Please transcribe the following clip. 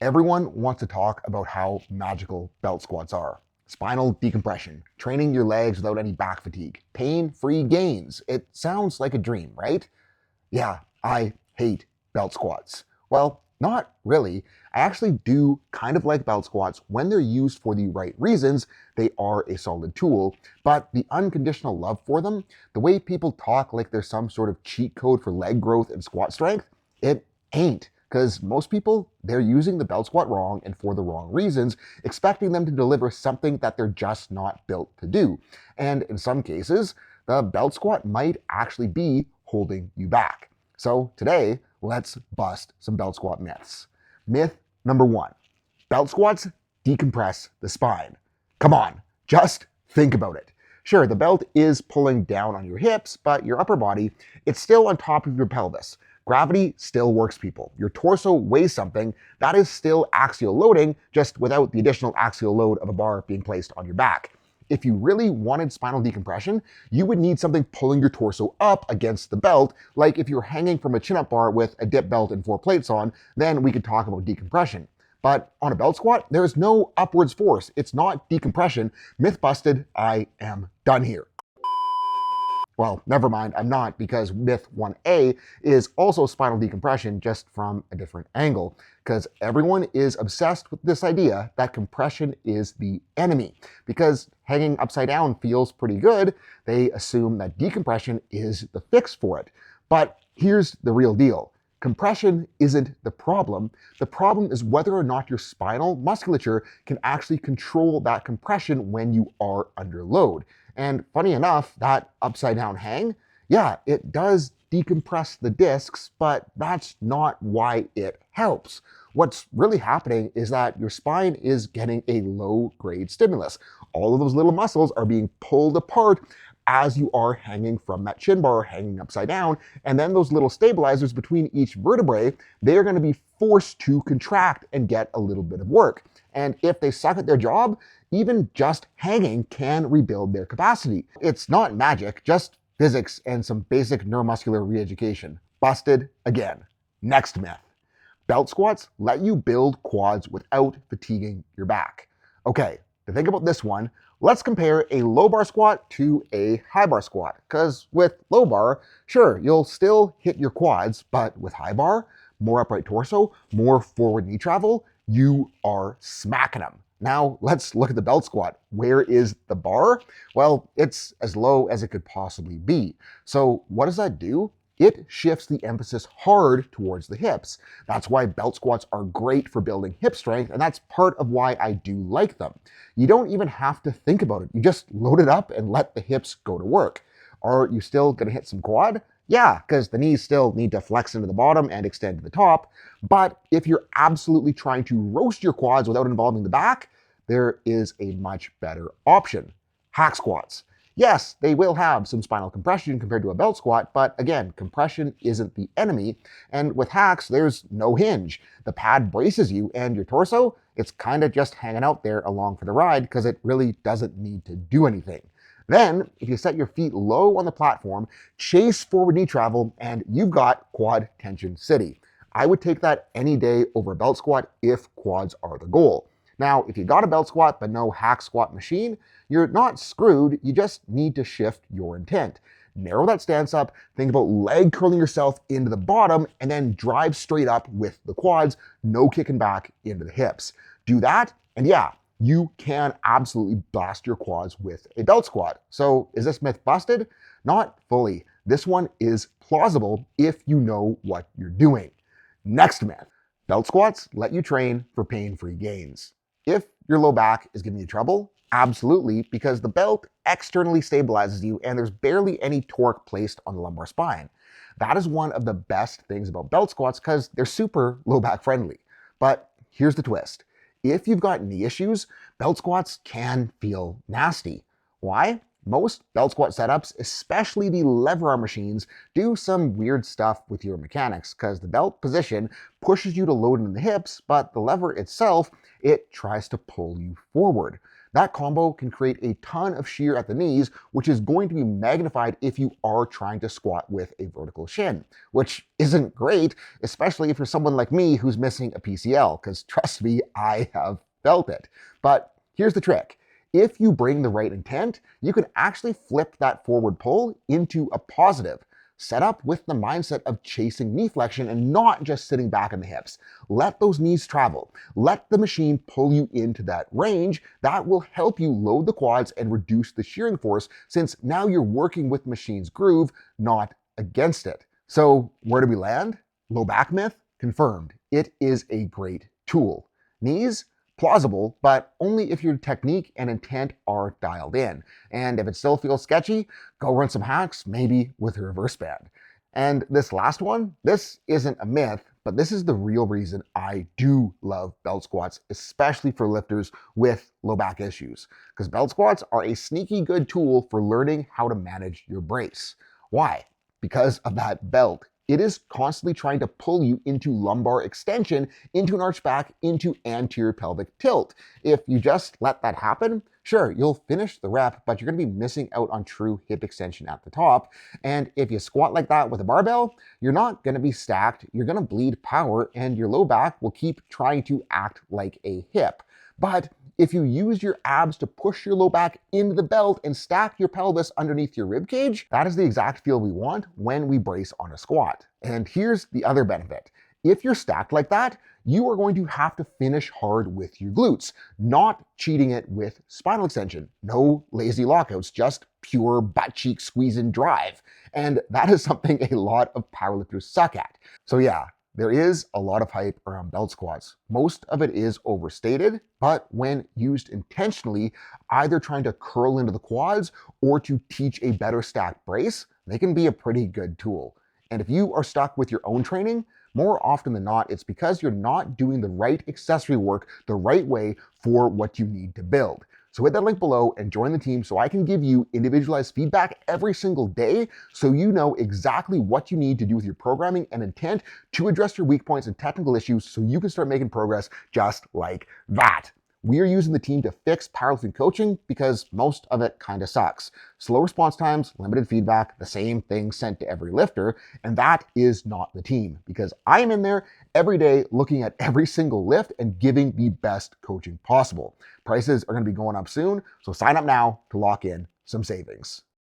Everyone wants to talk about how magical belt squats are. Spinal decompression, training your legs without any back fatigue, pain-free gains. It sounds like a dream, right? Yeah, I hate belt squats. Well, not really. I actually do kind of like belt squats when they're used for the right reasons. They are a solid tool, but the unconditional love for them, the way people talk like there's some sort of cheat code for leg growth and squat strength, it ain't. Because most people, they're using the belt squat wrong and for the wrong reasons, expecting them to deliver something that they're just not built to do. And in some cases, the belt squat might actually be holding you back. So today, let's bust some belt squat myths. Myth number one, belt squats decompress the spine. Come on, just think about it. Sure, the belt is pulling down on your hips, but your upper body, it's still on top of your pelvis. Gravity still works, people. Your torso weighs something. That is still axial loading, just without the additional axial load of a bar being placed on your back. If you really wanted spinal decompression, you would need something pulling your torso up against the belt, like if you're hanging from a chin-up bar with a dip belt and 4 plates on, then we could talk about decompression. But on a belt squat, there is no upwards force. It's not decompression. Myth busted. I am done here. Well, never mind, I'm not, because myth 1A is also spinal decompression, just from a different angle, because everyone is obsessed with this idea that compression is the enemy. Because hanging upside down feels pretty good, they assume that decompression is the fix for it. But here's the real deal. Compression isn't the problem. The problem is whether or not your spinal musculature can actually control that compression when you are under load. And funny enough, that upside down hang, yeah, it does decompress the discs, but that's not why it helps. What's really happening is that your spine is getting a low-grade stimulus. All of those little muscles are being pulled apart as you are hanging from that chin bar, hanging upside down, and then those little stabilizers between each vertebrae, they are going to be forced to contract and get a little bit of work. And if they suck at their job, even just hanging can rebuild their capacity. It's not magic, just physics and some basic neuromuscular re-education. Busted again. Next myth. Belt squats let you build quads without fatiguing your back. Okay, to think about this one, let's compare a low bar squat to a high bar squat. Because with low bar, sure, you'll still hit your quads, but with high bar, more upright torso, more forward knee travel, you are smacking them. Now let's look at the belt squat. Where is the bar? Well, it's as low as it could possibly be. So what does that do? It shifts the emphasis hard towards the hips. That's why belt squats are great for building hip strength, and that's part of why I do like them. You don't even have to think about it. You just load it up and let the hips go to work. Are you still gonna hit some quad? Yeah, because the knees still need to flex into the bottom and extend to the top. But if you're absolutely trying to roast your quads without involving the back, there is a much better option. Hack squats. Yes, they will have some spinal compression compared to a belt squat, but again, compression isn't the enemy. And with hacks, there's no hinge. The pad braces you, and your torso, it's kind of just hanging out there along for the ride because it really doesn't need to do anything. Then, if you set your feet low on the platform, chase forward knee travel, and you've got quad tension city. I would take that any day over a belt squat if quads are the goal. Now, if you got a belt squat but no hack squat machine, you're not screwed, you just need to shift your intent. Narrow that stance up, think about leg curling yourself into the bottom, and then drive straight up with the quads, no kicking back into the hips. Do that, and yeah, you can absolutely blast your quads with a belt squat. So is this myth busted? Not fully. This one is plausible if you know what you're doing. Next myth. Belt squats let you train for pain-free gains. If your low back is giving you trouble, absolutely, because the belt externally stabilizes you and there's barely any torque placed on the lumbar spine. That is one of the best things about belt squats because they're super low back friendly. But here's the twist. If you've got knee issues, belt squats can feel nasty. Why? Most belt squat setups, especially the lever arm machines, do some weird stuff with your mechanics because the belt position pushes you to load in the hips, but the lever itself, it tries to pull you forward. That combo can create a ton of shear at the knees, which is going to be magnified if you are trying to squat with a vertical shin, which isn't great, especially if you're someone like me who's missing a PCL, because trust me, I have felt it. But here's the trick. If you bring the right intent, you can actually flip that forward pull into a positive. Set up with the mindset of chasing knee flexion and not just sitting back in the hips. Let those knees travel. Let the machine pull you into that range. That will help you load the quads and reduce the shearing force, since now you're working with the machine's groove, not against it. So where do we land? Low back myth? Confirmed. It is a great tool. Knees? Plausible, but only if your technique and intent are dialed in. And if it still feels sketchy, go run some hacks, maybe with a reverse band. And this last one, this isn't a myth, but this is the real reason I do love belt squats, especially for lifters with low back issues. Because belt squats are a sneaky good tool for learning how to manage your brace. Why? Because of that belt. It is constantly trying to pull you into lumbar extension, into an arch back, into anterior pelvic tilt. If you just let that happen, sure, you'll finish the rep, but you're going to be missing out on true hip extension at the top. And if you squat like that with a barbell, you're not going to be stacked, you're going to bleed power, and your low back will keep trying to act like a hip. But if you use your abs to push your low back into the belt and stack your pelvis underneath your rib cage, that is the exact feel we want when we brace on a squat. And here's the other benefit. If you're stacked like that, you are going to have to finish hard with your glutes, not cheating it with spinal extension. No lazy lockouts, just pure butt cheek squeeze and drive. And that is something a lot of powerlifters suck at. So yeah, there is a lot of hype around belt squats. Most of it is overstated, but when used intentionally, either trying to curl into the quads or to teach a better stacked brace, they can be a pretty good tool. And if you are stuck with your own training, more often than not, it's because you're not doing the right accessory work the right way for what you need to build. So hit that link below and join the team so I can give you individualized feedback every single day, so you know exactly what you need to do with your programming and intent to address your weak points and technical issues, so you can start making progress just like that. We are using the team to fix powerlifting coaching because most of it kind of sucks. Slow response times, limited feedback, the same thing sent to every lifter, and that is not the team, because I am in there every day looking at every single lift and giving the best coaching possible. Prices are going to be going up soon, so sign up now to lock in some savings.